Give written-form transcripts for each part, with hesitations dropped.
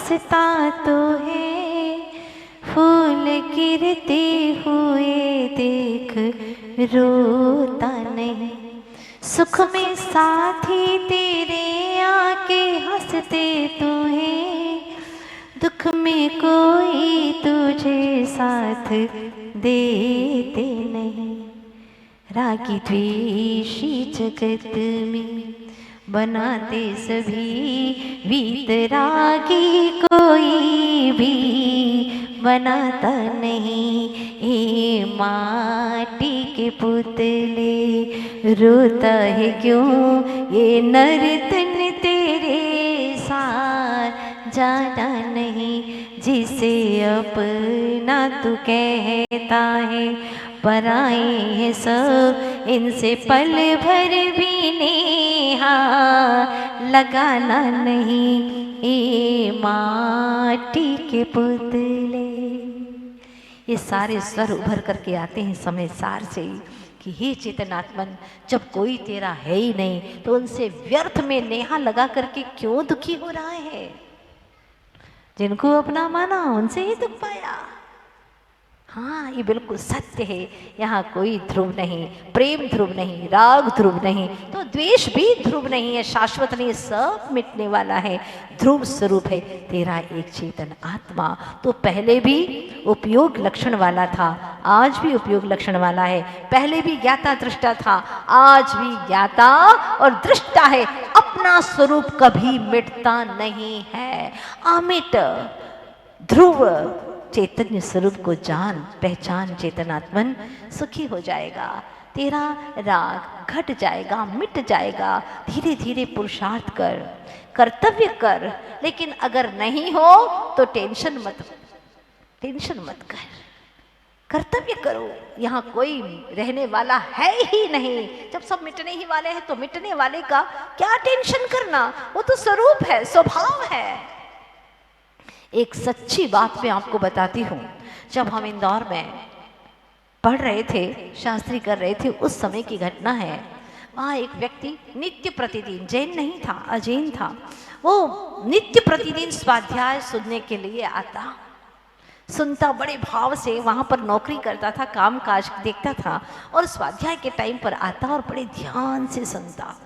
हंसता तो है, फूल गिरते हुए देख रोता नहीं। सुख में साथी तेरे आके हंसते तो हैं, दुख में कोई तुझे साथ देते नहीं। रागी द्वेषी जगत में बनाते सभी वीतरागी, कोई भी बनाता नहीं। ये माटी के पुतले रोता है क्यों, ये नर्तन तेरे साथ जाना नहीं। जिसे अपना तू कहता है, पराए हैं सब इनसे पल भर भी नेहा लगाना नहीं। ये माटी के पुतले। ये सारे स्वर उभर करके आते हैं समय सार से कि हे चेतनात्मन, जब कोई तेरा है ही नहीं तो उनसे व्यर्थ में नेहा लगा करके क्यों दुखी हो रहा है। जिनको अपना माना उनसे ही दुख पाया। हाँ, ये बिल्कुल सत्य है। यहाँ कोई ध्रुव नहीं, प्रेम ध्रुव नहीं, राग ध्रुव नहीं, तो द्वेष भी ध्रुव नहीं है, शाश्वत नहीं, सब मिटने वाला है। ध्रुव स्वरूप है तेरा एक चेतन आत्मा। तो पहले भी उपयोग लक्षण वाला था, आज भी उपयोग लक्षण वाला है। पहले भी ज्ञाता दृष्टा था, आज भी ज्ञाता और दृष्टा है। अपना स्वरूप कभी मिटता नहीं है। अमिट ध्रुव चैतन्य स्वरूप को जान पहचान चेतनात्मन, सुखी हो जाएगा। तेरा राग घट जाएगा, मिट जाएगा। धीरे धीरे पुरुषार्थ कर, कर्तव्य कर, लेकिन अगर नहीं हो तो टेंशन मत कर, कर्तव्य करो। यहाँ कोई रहने वाला है ही नहीं। जब सब मिटने ही वाले हैं तो मिटने वाले का क्या टेंशन करना, वो तो स्वरूप है, स्वभाव है। एक सच्ची बात मैं आपको बताती हूँ। जब हम इंदौर में पढ़ रहे थे, शास्त्री कर रहे थे, उस समय की घटना है। वहाँ एक व्यक्ति नित्य प्रतिदिन, जैन नहीं था, अजैन था, वो नित्य प्रतिदिन स्वाध्याय सुनने के लिए आता, सुनता बड़े भाव से। वहाँ पर नौकरी करता था, काम काज देखता था, और स्वाध्याय के टाइम पर आता और बड़े ध्यान से सुनता।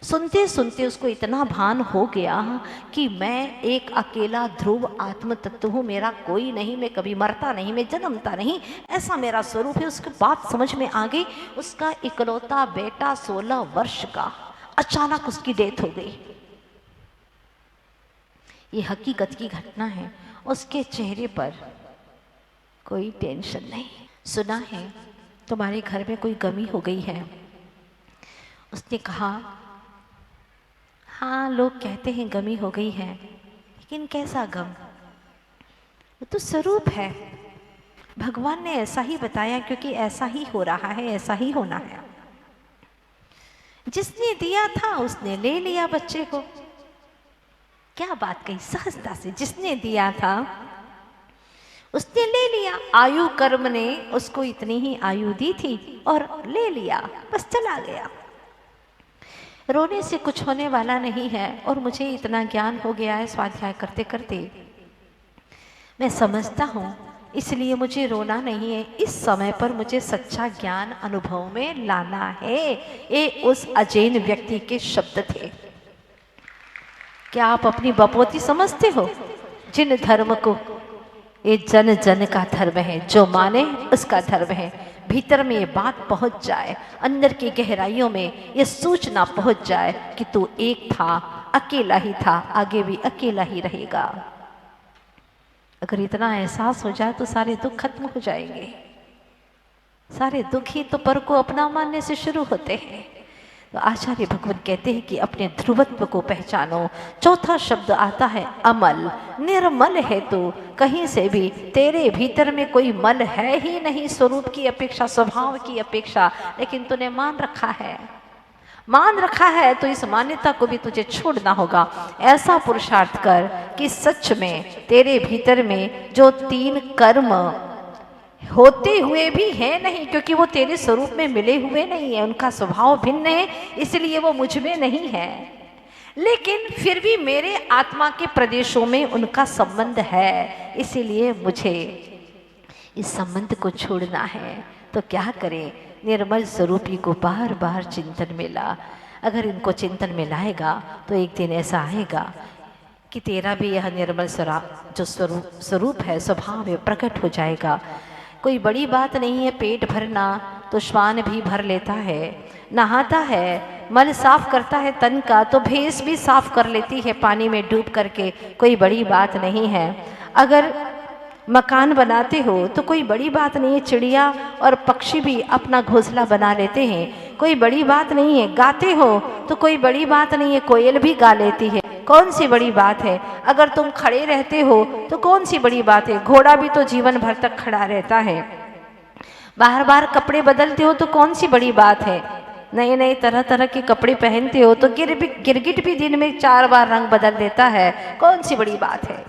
सुनते सुनते उसको इतना भान हो गया कि मैं एक अकेला ध्रुव आत्म तत्व हूँ, मेरा कोई नहीं, मैं कभी मरता नहीं, मैं जन्मता नहीं, ऐसा मेरा स्वरूप है। उसके बात समझ में आ गई। उसका इकलौता बेटा 16 वर्ष का, अचानक उसकी डेथ हो गई। ये हकीकत की घटना है। उसके चेहरे पर कोई टेंशन नहीं। सुना है तुम्हारे घर में कोई गमी हो गई है। उसने कहा, हाँ, लोग कहते हैं गमी हो गई है, लेकिन कैसा गम, वो तो स्वरूप है। भगवान ने ऐसा ही बताया, क्योंकि ऐसा ही हो रहा है, ऐसा ही होना है। जिसने दिया था उसने ले लिया बच्चे को। क्या बात कही सहजता से। जिसने दिया था उसने ले लिया। आयु कर्म ने उसको इतनी ही आयु दी थी और ले लिया, बस चला गया। रोने से कुछ होने वाला नहीं है। और मुझे इतना ज्ञान हो गया है स्वाध्याय करते करते, मैं समझता हूँ, इसलिए मुझे रोना नहीं है। इस समय पर मुझे सच्चा ज्ञान अनुभव में लाना है। ये उस अजैन व्यक्ति के शब्द थे। क्या आप अपनी बपोती समझते हो? जिन धर्म को, ये जन जन का धर्म है, जो माने उसका धर्म है। भीतर में ये बात पहुंच जाए, अंदर की गहराइयों में ये सूचना पहुंच जाए कि तू एक था, अकेला ही था, आगे भी अकेला ही रहेगा। अगर इतना एहसास हो जाए तो सारे दुख खत्म हो जाएंगे। सारे दुख ही तो पर को अपना मानने से शुरू होते हैं। तो आचार्य भगवान कहते हैं कि अपने ध्रुवत्व को पहचानो। चौथा शब्द आता है अमल। निर्मल है तू, कहीं से भी तेरे भीतर में कोई मल है ही नहीं, स्वरूप की अपेक्षा, स्वभाव की अपेक्षा, लेकिन तूने मान रखा है तो इस मान्यता को भी तुझे छोड़ना होगा। ऐसा पुरुषार्थ कर कि सच में तेरे भीतर में जो 3 कर्म होते हुए भी है नहीं, क्योंकि वो तेरे स्वरूप में मिले हुए नहीं है, उनका स्वभाव भिन्न है, इसलिए वो मुझ में नहीं है। लेकिन फिर भी मेरे आत्मा के प्रदेशों में उनका संबंध है, इसीलिए मुझे इस संबंध को छोड़ना है। तो क्या करें? निर्मल स्वरूपी को बार बार चिंतन में ला। अगर इनको चिंतन में लाएगा तो एक दिन ऐसा आएगा कि तेरा भी यह निर्मल जो स्वरूप है, स्वभाव है, प्रकट हो जाएगा। कोई बड़ी बात नहीं है पेट भरना, तो श्वान भी भर लेता है। नहाता है, मल साफ करता है तन का, तो भैंस भी साफ कर लेती है पानी में डूब करके। कोई बड़ी बात नहीं है। अगर मकान बनाते हो तो कोई बड़ी बात नहीं है, चिड़िया और पक्षी भी अपना घोंसला बना लेते हैं, कोई बड़ी बात नहीं है। गाते हो तो कोई बड़ी बात नहीं है, कोयल भी गा लेती है, कौन सी बड़ी बात है। अगर तुम खड़े रहते हो तो कौन सी बड़ी बात है, घोड़ा भी तो जीवन भर तक खड़ा रहता है। बार बार कपड़े बदलते हो तो कौन सी बड़ी बात है। नए नए तरह तरह के कपड़े पहनते हो तो गिरगिट भी दिन में 4 बार रंग बदल देता है, कौन सी बड़ी बात है।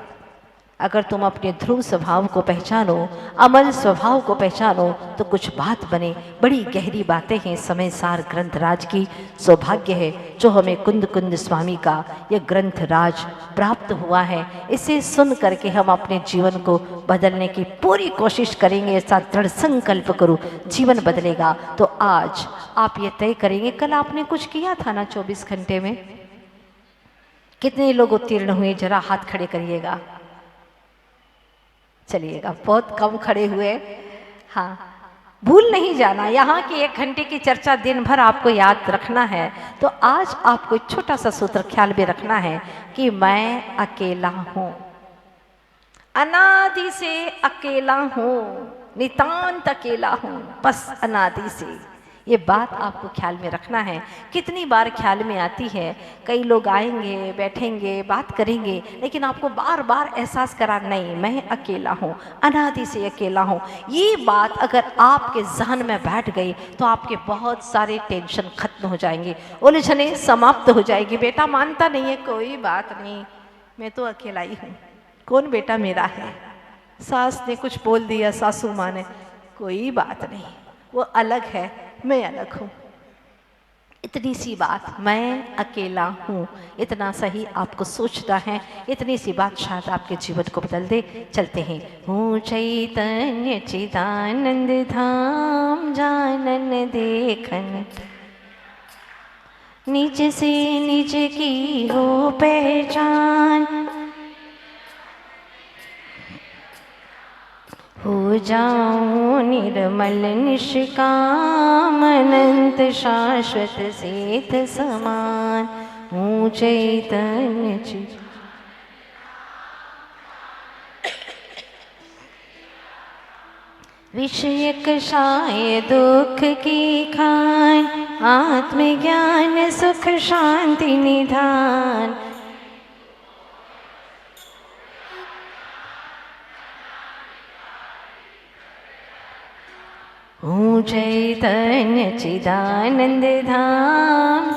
अगर तुम अपने ध्रुव स्वभाव को पहचानो, अमल स्वभाव को पहचानो, तो कुछ बात बने। बड़ी गहरी बातें हैं समय सार ग्रंथराज की। सौभाग्य है जो हमें कुंद कुंद स्वामी का यह ग्रंथराज प्राप्त हुआ है। इसे सुन करके हम अपने जीवन को बदलने की पूरी कोशिश करेंगे। ऐसा दृढ़ संकल्प करो, जीवन बदलेगा। तो आज आप ये तय करेंगे, कल आपने कुछ किया था ना 24 घंटे में? कितने लोग उत्तीर्ण हुए? जरा हाथ खड़े करिएगा। चलिएगा, बहुत कम खड़े हुए। हाँ, भूल नहीं जाना, यहाँ की 1 घंटे की चर्चा दिन भर आपको याद रखना है। तो आज आपको एक छोटा सा सूत्र ख्याल में रखना है कि मैं अकेला हूँ, अनादि से अकेला हूँ, नितांत अकेला हूँ, बस अनादि से। ये बात आपको ख्याल में रखना है। कितनी बार ख्याल में आती है, कई लोग आएंगे, बैठेंगे, बात करेंगे, लेकिन आपको बार बार एहसास करा, नहीं मैं अकेला हूँ, अनादि से अकेला हूँ। ये बात अगर आपके जहन में बैठ गई तो आपके बहुत सारे टेंशन खत्म हो जाएंगे, उलझने समाप्त हो जाएगी। बेटा मानता नहीं है, कोई बात नहीं, मैं तो अकेला ही हूँ, कौन बेटा मेरा है। सास ने कुछ बोल दिया, सासू माँ ने, कोई बात नहीं, वो अलग है, मैं अलग हूँ। इतनी सी बात, मैं अकेला हूँ, इतना सही आपको सोचना है। इतनी सी बात शायद आपके जीवन को बदल दे। चलते हैं। हूँ चैतन्य चिदानंद धाम, जानन देखन, निज से निज की हो पहचान, हो जाऊं निर्मल निष्काम, अनंत शाश्वत सेत समान। हूँ चैतन्य चित विषय कषाय दुख की खान, आत्मज्ञान सुख शांति निधान। हूँ चैतन्य चिदानंद धाम,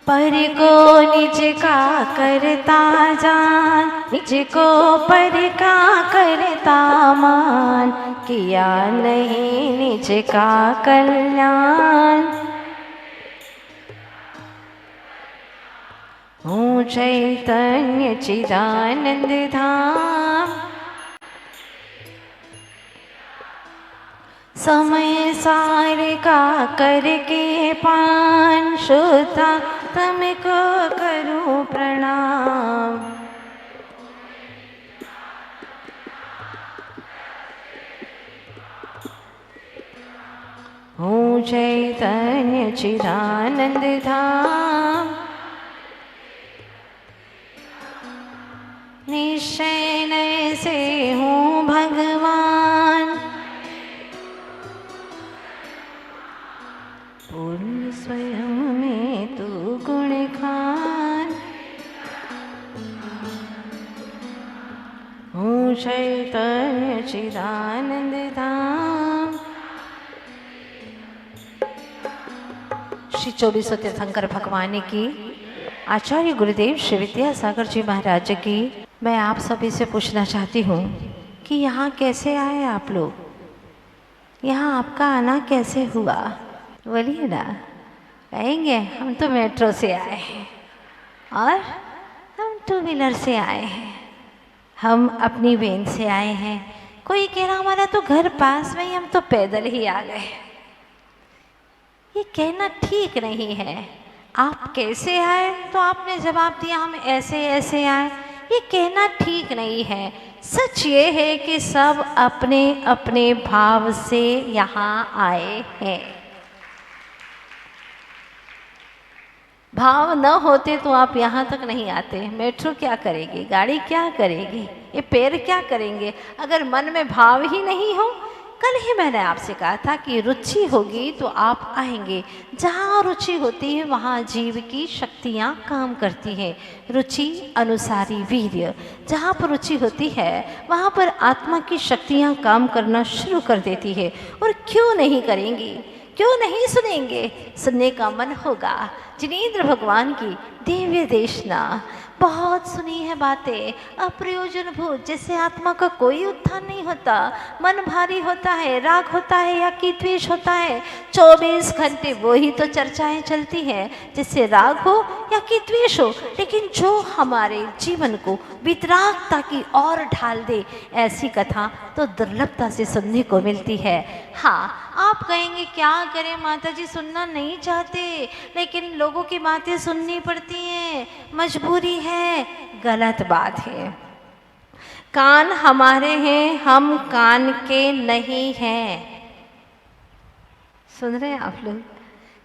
पर को निज का करता जान, निज को पर का करता मान, किया नहीं निज का कल्याण। हूँ चैतन्य चिदानंद धाम, समय सार का करके पान, शुद्धा तुमको करूं प्रणाम। हूँ चैतन्य चिदानंद धाम, निश्चय से हूँ भगवान, पूर्ण स्वयं में तू गुण खान। हूँ चैतन्य चिदानंद धाम। श्री 24 तीर्थंकर भगवान की, आचार्य गुरुदेव श्री विद्यासागर जी महाराज की। मैं आप सभी से पूछना चाहती हूँ कि यहाँ कैसे आए आप लोग? यहाँ आपका आना कैसे हुआ? बोलिए ना। कहेंगे हम तो मेट्रो से आए हैं और हम टू व्हीलर से आए हैं, हम अपनी वैन से आए हैं। कोई कह रहा हमारा तो घर पास में ही, हम तो पैदल ही आ गए। ये कहना ठीक नहीं है। आप कैसे आए? तो आपने जवाब दिया हम ऐसे ऐसे आए। ये कहना ठीक नहीं है। सच ये है कि सब अपने अपने भाव से यहाँ आए हैं। भाव न होते तो आप यहाँ तक नहीं आते। मेट्रो क्या करेगी, गाड़ी क्या करेगी, ये पैर क्या करेंगे अगर मन में भाव ही नहीं हो। कल ही मैंने आपसे कहा था कि रुचि होगी तो आप आएंगे। जहाँ रुचि होती है वहाँ जीव की शक्तियाँ काम करती हैं। रुचि अनुसारी वीर्य, जहाँ पर रुचि होती है वहाँ पर आत्मा की शक्तियाँ काम करना शुरू कर देती है। और क्यों नहीं करेंगी, क्यों नहीं सुनेंगे? सुनने का मन होगा। जिनेंद्र भगवान की दिव्य देशना बहुत सुनी है बातें, अप्रयोजन भूत, जैसे आत्मा का कोई उत्थान नहीं होता, मन भारी होता है, राग होता है या कि द्वेष होता है, 24 घंटे वही तो चर्चाएं चलती हैं, जिससे राग हो या कि द्वेष हो। लेकिन जो हमारे जीवन को वितरागता की ओर ढाल दे, ऐसी कथा तो दुर्लभता से सुनने को मिलती है। हाँ, आप कहेंगे क्या करें माता जी, सुनना नहीं चाहते लेकिन लोगों की बातें सुननी पड़ती हैं, मजबूरी है। गलत बात है। कान हमारे हैं, हम कान के नहीं हैं। सुन रहे हैं आप लोग?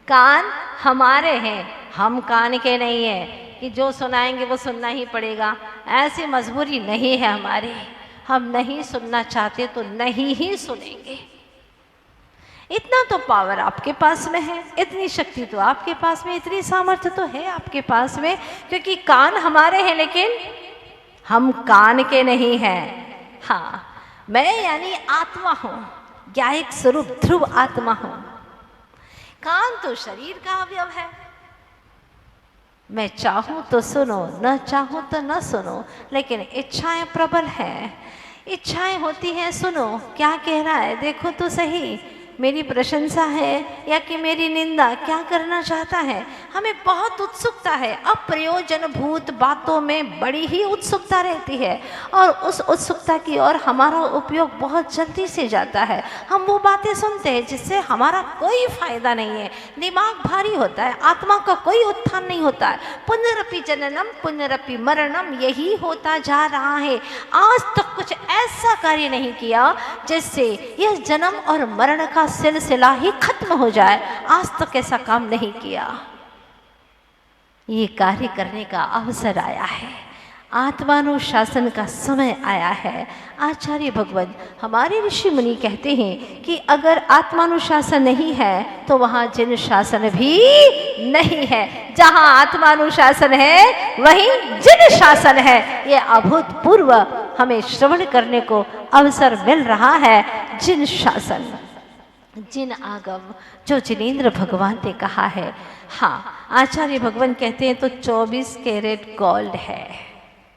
कान हमारे हैं, हम कान के नहीं हैं कि जो सुनाएंगे वो सुनना ही पड़ेगा। ऐसी मजबूरी नहीं है हमारी। हम नहीं सुनना चाहते तो नहीं ही सुनेंगे। इतना तो पावर आपके पास में है, इतनी शक्ति तो आपके पास में, इतनी सामर्थ्य तो है आपके पास में, क्योंकि कान हमारे हैं लेकिन हम कान के नहीं हैं। हाँ, मैं यानी आत्मा हूँ, ज्ञायक स्वरूप ध्रुव आत्मा हूँ। कान तो शरीर का अवयव है। मैं चाहूँ तो सुनो, न चाहूँ तो न सुनो, लेकिन इच्छाएं प्रबल हैं। इच्छाएं होती हैं, सुनो क्या कह रहा है, देखो तो सही, मेरी प्रशंसा है या कि मेरी निंदा, क्या करना चाहता है। हमें बहुत उत्सुकता है, अप्रयोजन भूत बातों में बड़ी ही उत्सुकता रहती है और उस उत्सुकता की ओर हमारा उपयोग बहुत जल्दी से जाता है। हम वो बातें सुनते हैं जिससे हमारा कोई फायदा नहीं है, दिमाग भारी होता है, आत्मा का कोई उत्थान नहीं होता है। पुनरपि जननम पुनरपि मरणम, यही होता जा रहा है। आज तक कुछ ऐसा कार्य नहीं किया जिससे यह जन्म और मरण का सिलसिला ही खत्म हो जाए। आज तक ऐसा काम नहीं किया। ये कार्य करने का अवसर आया है, आत्मानुशासन का समय आया है। आचार्य भगवत, हमारे ऋषि मुनि कहते हैं कि अगर आत्मानुशासन नहीं है तो वहाँ जिन शासन भी नहीं है। जहाँ आत्मानुशासन है वहीं जिन शासन है। ये अभूतपूर्व हमें श्रवण करने को अवसर मिल रहा है। जिन शासन, जिन आगम, जो जिनेंद्र भगवान ने कहा है। हाँ, आचार्य भगवान कहते हैं तो 24 कैरेट गोल्ड है।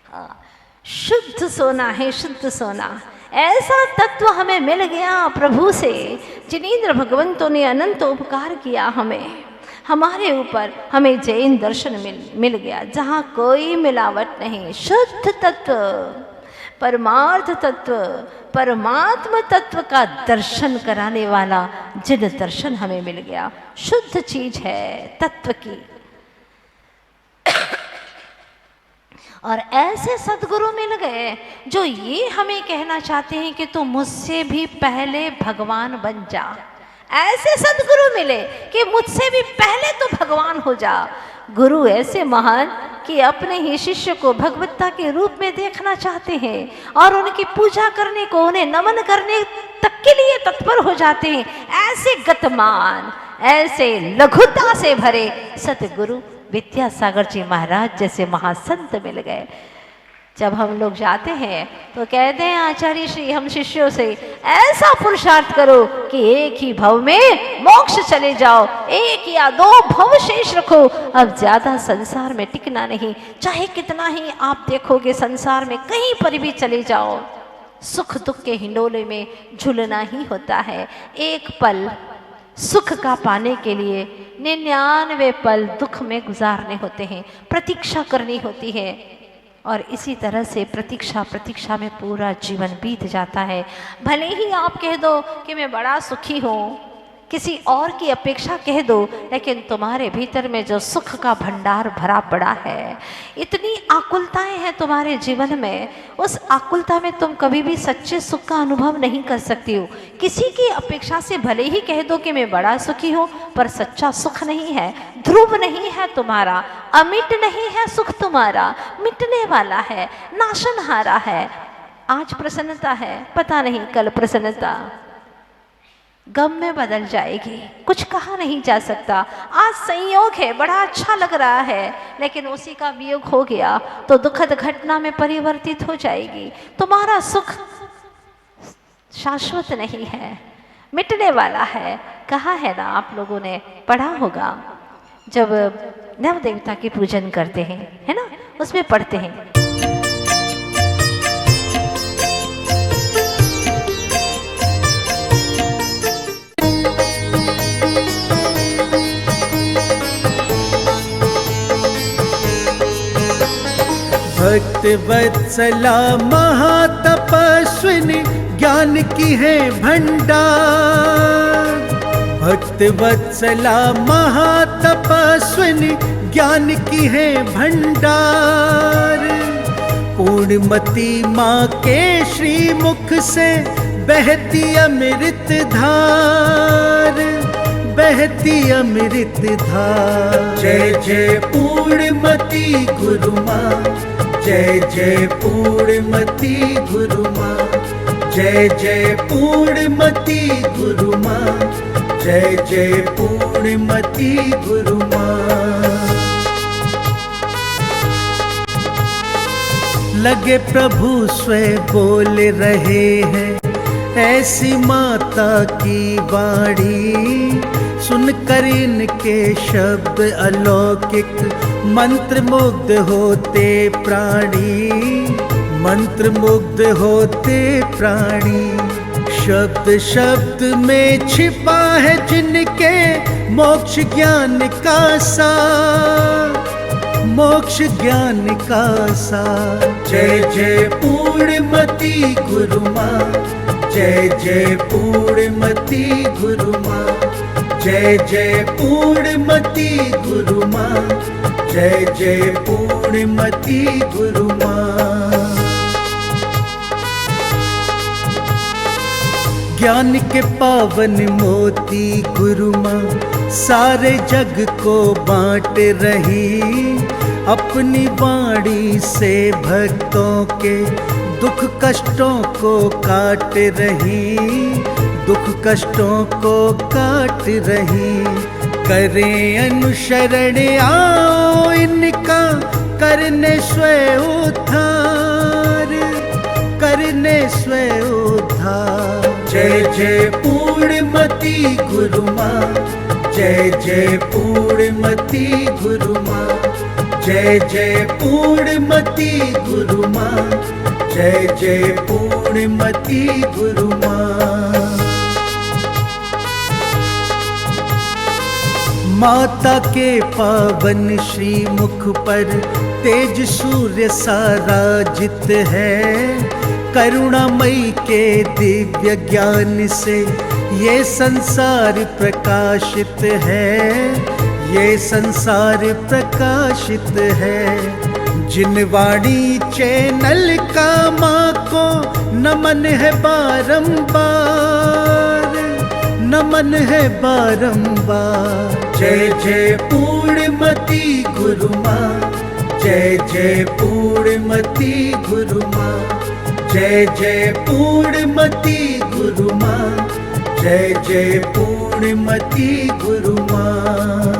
हाँ, शुद्ध सोना है, शुद्ध सोना। ऐसा तत्व हमें मिल गया प्रभु से। जिनेंद्र भगवंतों ने अनंत उपकार किया हमें, हमारे ऊपर। हमें जैन दर्शन मिल गया, जहाँ कोई मिलावट नहीं, शुद्ध तत्व, परमार्थ तत्व, परमात्म तत्व का दर्शन कराने वाला जिन दर्शन हमें मिल गया। शुद्ध चीज है तत्व की। और ऐसे सद्गुरु मिल गए जो ये हमें कहना चाहते हैं कि तू मुझसे भी पहले भगवान बन जा। ऐसे सद्गुरु मिले कि मुझसे भी पहले तो भगवान हो जा। गुरु ऐसे महान कि अपने ही शिष्य को भगवत्ता के रूप में देखना चाहते हैं और उनकी पूजा करने को, उन्हें नमन करने तक के लिए तत्पर हो जाते हैं। ऐसे गतमान, ऐसे लघुता से भरे सतगुरु विद्यासागर जी महाराज जैसे महासंत मिल गए। जब हम लोग जाते हैं तो कहते हैं आचार्य श्री हम शिष्यों से, ऐसा पुरुषार्थ करो कि एक ही भव में मोक्ष चले जाओ, एक या 2 भव शेष रखो। अब ज्यादा संसार में टिकना नहीं। चाहे कितना ही आप देखोगे संसार में, कहीं पर भी चले जाओ, सुख दुख के हिंडोले में झूलना ही होता है। एक पल सुख का पाने के लिए 99 पल दुख में गुजारने होते हैं, प्रतीक्षा करनी होती है। और इसी तरह से प्रतीक्षा में पूरा जीवन बीत जाता है। भले ही आप कह दो कि मैं बड़ा सुखी हूँ, किसी और की अपेक्षा कह दो, लेकिन तुम्हारे भीतर में जो सुख का भंडार भरा पड़ा है, इतनी आकुलताएं हैं तुम्हारे जीवन में, उस आकुलता में तुम कभी भी सच्चे सुख का अनुभव नहीं कर सकती हो। किसी की अपेक्षा से भले ही कह दो कि मैं बड़ा सुखी हूँ, पर सच्चा सुख नहीं है, ध्रुव नहीं है तुम्हारा, अमिट नहीं है सुख तुम्हारा, मिटने वाला है, नाशनहारा है। आज प्रसन्नता है, पता नहीं कल प्रसन्नता गम में बदल जाएगी, कुछ कहा नहीं जा सकता। आज संयोग है, बड़ा अच्छा लग रहा है, लेकिन उसी का वियोग हो गया तो दुखद घटना में परिवर्तित हो जाएगी। तुम्हारा सुख शाश्वत नहीं है, मिटने वाला है। कहा है ना, आप लोगों ने पढ़ा होगा, जब नव देवता की पूजन करते हैं, है ना, उसमें पढ़ते हैं, भक्त वत्सला महातपस्विनी ज्ञान की है भंडार। भक्त वत्सला महातपस्विनी ज्ञान की है भंडार। पूर्णमती माँ के श्रीमुख से बहती अमृत धार, बहती अमृत धार। जय जय पूर्णमती गुरु माँ, जय जय पूर्णमती गुरु माँ, जय जय पूर्णमती गुरु माँ, जय जय पूर्णमती गुरु माँ। लगे प्रभु स्वयं बोल रहे हैं, ऐसी माता की वाणी सुनकर इनके शब्द अलौकिक, मंत्र मुग्ध होते प्राणी, मंत्र मुग्ध होते प्राणी। शब्द शब्द में छिपा है जिनके मोक्ष ज्ञान का सार, मोक्ष ज्ञान का सार। जय जय पूर्णमती गुरु माँ, जय जय पूर्णमती गुरु माँ, जय जय पूर्णमती गुरु माँ, जय जय पूर्णमती गुरु माँ। ज्ञान के पावन मोती गुरु माँ सारे जग को बांट रही, अपनी वाणी से भक्तों के दुख कष्टों को काट रही, दुख कष्टों को काट रही। करें अनुसरण आओ इनका, करने स्वयं उद्धार, करने स्वयं उद्धार। जय जय पूर्णमती गुरु माँ, जय जय पूर्णमती गुरु माँ, जय जय पूर्णमती गुरु माँ, जय जय पूर्णमती गुरु माँ। माता के पावन श्री मुख पर तेज सूर्य सा राजित है, करुणामयी के दिव्य ज्ञान से ये संसार प्रकाशित है, ये संसार प्रकाशित है। जिन वाणी चैनल का माँ को नमन है बारंबार, नमन है बारंबार। जय जय पूर्णमती गुरु माँ, जय जय पूर्णमती गुरु माँ, जय जय पूर्णमती गुरु माँ, जय जय पूर्णमती गुरु माँ।